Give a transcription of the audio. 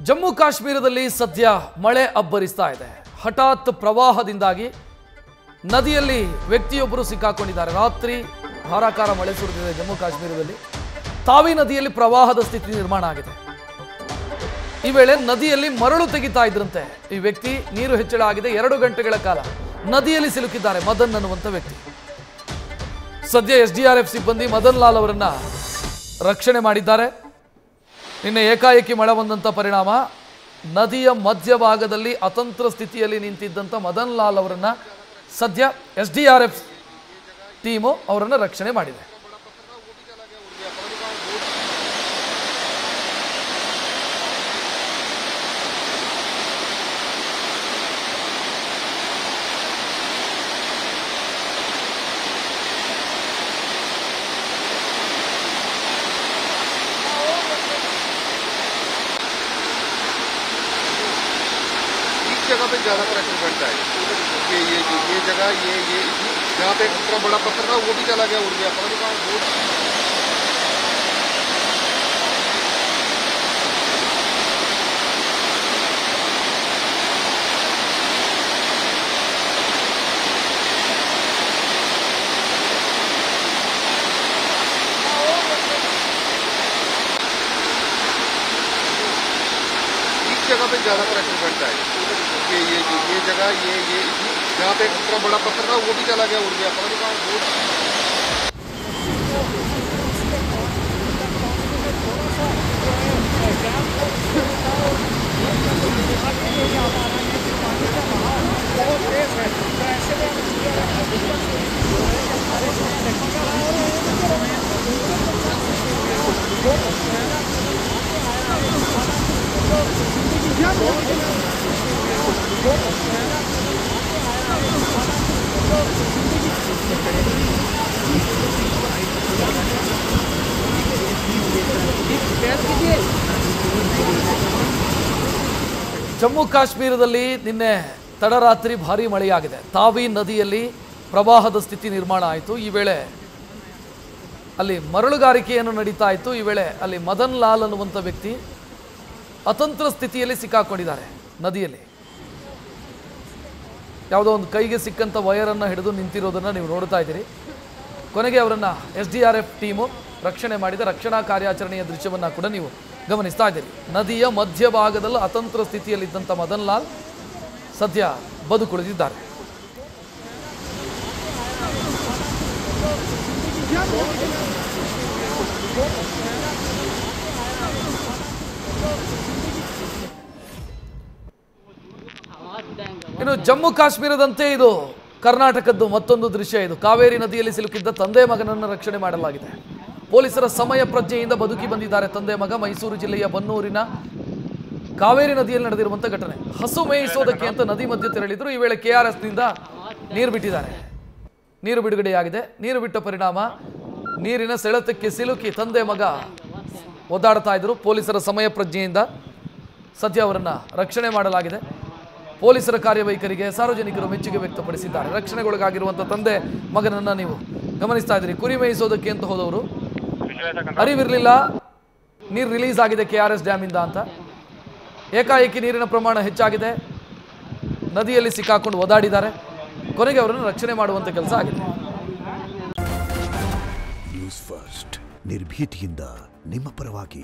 ಜಮ್ಮು ಕಾಶ್ಮೀರದಲ್ಲಿ ಸದ್ಯ ಮಳೆ ಅಬ್ಬರಿಸ್ತಾ ಇದೆ. ಹಠಾತ್ ಪ್ರವಾಹದಿಂದಾಗಿ ನದಿಯಲ್ಲಿ ವ್ಯಕ್ತಿಯೊಬ್ಬರು ಸಿಕ್ಕಾಕೊಂಡಿದ್ದಾರೆ. ರಾತ್ರಿ ಧಾರಾಕಾರ ಮಳೆ ಸುರಿದಿದೆ ಜಮ್ಮು ಕಾಶ್ಮೀರದಲ್ಲಿ. ತಾವಿ ನದಿಯಲ್ಲಿ ಪ್ರವಾಹದ ಸ್ಥಿತಿ ನಿರ್ಮಾಣ ಆಗಿದೆ. ಈ ವೇಳೆ ನದಿಯಲ್ಲಿ ಮರಳು ತೆಗಿತಾ ಇದ್ರಂತೆ ಈ ವ್ಯಕ್ತಿ. ನೀರು ಹೆಚ್ಚಳ ಆಗಿದೆ. 2 ಗಂಟೆಗಳ ಕಾಲ ನದಿಯಲ್ಲಿ ಸಿಲುಕಿದ್ದಾರೆ ಮದನ್ ಅನ್ನುವಂಥ ವ್ಯಕ್ತಿ. ಸದ್ಯ SDRF ಸಿಬ್ಬಂದಿ ಮದನ್ ಲಾಲ್ ಅವರನ್ನ ರಕ್ಷಣೆ ಮಾಡಿದ್ದಾರೆ. ನಿನ್ನೆ ಏಕಾಏಕಿ ಮಳೆ ಬಂದಂಥ ಪರಿಣಾಮ ನದಿಯ ಮಧ್ಯಭಾಗದಲ್ಲಿ ಅತಂತ್ರ ಸ್ಥಿತಿಯಲ್ಲಿ ನಿಂತಿದ್ದಂಥ ಮದನ್ ಲಾಲ್ ಅವರನ್ನ ಸದ್ಯ SDRF ಟೀಮು ಅವರನ್ನು ರಕ್ಷಣೆ ಮಾಡಿದೆ. जगह पे ज़्यादा प्रेशर बनता है। ये जगह ये जहाँ पे इतना बड़ा पत्थर था वो भी चला गया, उड़ गया। पता नहीं कहाँ वो जगह पे ज़्यादा प्रेशर बनता है। ये जगह ये जहाँ पे इतना बड़ा पत्थर था वो भी चला गया, उड़ गया। पता नहीं कहाँ वो ಜಮ್ಮು ಕಾಶ್ಮೀರದಲ್ಲಿ ನಿನ್ನೆ ತಡರಾತ್ರಿ ಭಾರೀ ಮಳೆಯಾಗಿದೆ. ತಾವಿ ನದಿಯಲ್ಲಿ ಪ್ರವಾಹದ ಸ್ಥಿತಿ ನಿರ್ಮಾಣ ಆಯಿತು. ಈ ವೇಳೆ ಅಲ್ಲಿ ಮರಳುಗಾರಿಕೆಯನ್ನು ನಡೀತಾ ಇತ್ತು. ಈ ವೇಳೆ ಅಲ್ಲಿ ಮದನ್ ಲಾಲ್ ಅನ್ನುವಂಥ ವ್ಯಕ್ತಿ ಅತಂತ್ರ ಸ್ಥಿತಿಯಲ್ಲಿ ಸಿಕ್ಕಾಕೊಂಡಿದ್ದಾರೆ ನದಿಯಲ್ಲಿ. ಯಾವುದೋ ಒಂದು ಕೈಗೆ ಸಿಕ್ಕಂಥ ವಯರನ್ನು ಹಿಡಿದು ನಿಂತಿರೋದನ್ನು ನೀವು ನೋಡ್ತಾ ಇದ್ದೀರಿ. ಕೊನೆಗೆ ಅವರನ್ನು SDRF ಟೀಮು ರಕ್ಷಣೆ ಮಾಡಿದ ರಕ್ಷಣಾ ಕಾರ್ಯಾಚರಣೆಯ ದೃಶ್ಯವನ್ನು ಕೂಡ ನೀವು ಗಮನಿಸ್ತಾ ಇದ್ದೀರಿ. ನದಿಯ ಮಧ್ಯಭಾಗದಲ್ಲಿ ಅತಂತ್ರ ಸ್ಥಿತಿಯಲ್ಲಿದ್ದಂಥ ಮದನ್ ಲಾಲ್ ಸದ್ಯ ಬದುಕುಳಿದಿದ್ದಾರೆ. ಇನ್ನು ಜಮ್ಮು ಕಾಶ್ಮೀರದಂತೆ ಇದು ಕರ್ನಾಟಕದ್ದು ಮತ್ತೊಂದು ದೃಶ್ಯ. ಇದು ಕಾವೇರಿ ನದಿಯಲ್ಲಿ ಸಿಲುಕಿದ್ದ ತಂದೆ ಮಗನನ್ನು ರಕ್ಷಣೆ ಮಾಡಲಾಗಿದೆ. ಪೊಲೀಸರ ಸಮಯ ಪ್ರಜ್ಞೆಯಿಂದ ಬದುಕಿ ಬಂದಿದ್ದಾರೆ ತಂದೆ ಮಗ. ಮೈಸೂರು ಜಿಲ್ಲೆಯ ಬನ್ನೂರಿನ ಕಾವೇರಿ ನದಿಯಲ್ಲಿ ನಡೆದಿರುವಂಥ ಘಟನೆ. ಹಸು ಮೇಯಿಸೋದಕ್ಕೆ ಅಂತ ನದಿ ಮಧ್ಯೆ ತೆರಳಿದ್ರು. ಈ ವೇಳೆ KRSನಿಂದ ನೀರು ಬಿಟ್ಟಿದ್ದಾರೆ. ನೀರು ಬಿಡುಗಡೆಯಾಗಿದೆ. ನೀರು ಬಿಟ್ಟ ಪರಿಣಾಮ ನೀರಿನ ಸೆಳೆತಕ್ಕೆ ಸಿಲುಕಿ ತಂದೆ ಮಗ ಒದ್ದಾಡ್ತಾ ಇದ್ರು. ಪೊಲೀಸರ ಸಮಯ ಪ್ರಜ್ಞೆಯಿಂದ ಸದ್ಯ ಅವರನ್ನು ರಕ್ಷಣೆ ಮಾಡಲಾಗಿದೆ. ಪೊಲೀಸರ ಕಾರ್ಯವೈಖರಿಗೆ ಸಾರ್ವಜನಿಕರು ಮೆಚ್ಚುಗೆ ವ್ಯಕ್ತಪಡಿಸಿದ್ದಾರೆ. ರಕ್ಷಣೆಗೊಳಗಾಗಿರುವಂಥ ತಂದೆ ಮಗನನ್ನು ನೀವು ಗಮನಿಸ್ತಾ ಇದ್ದೀರಿ. ಕುರಿ ಮೇಯಿಸೋದಕ್ಕೆ ಅಂತ ಹೋದವರು, ಅರಿವಿರಲಿಲ್ಲ ನೀರು ರಿಲೀಸ್ ಆಗಿದೆ KRS ಡ್ಯಾಮಿಂದ ಅಂತ. ಏಕಾಏಕಿ ನೀರಿನ ಪ್ರಮಾಣ ಹೆಚ್ಚಾಗಿದೆ. ನದಿಯಲ್ಲಿ ಸಿಕ್ಕಾಕೊಂಡು ಒದಾಡಿದ್ದಾರೆ. ಕೊನೆಗೆ ಅವರನ್ನು ರಕ್ಷಣೆ ಮಾಡುವಂಥ ಕೆಲಸ ಆಗಿದೆ. ನ್ಯೂಸ್ ಫಸ್ಟ್ ನಿರ್ಭೀತಿಯಿಂದ ನಿಮ್ಮ ಪರವಾಗಿ.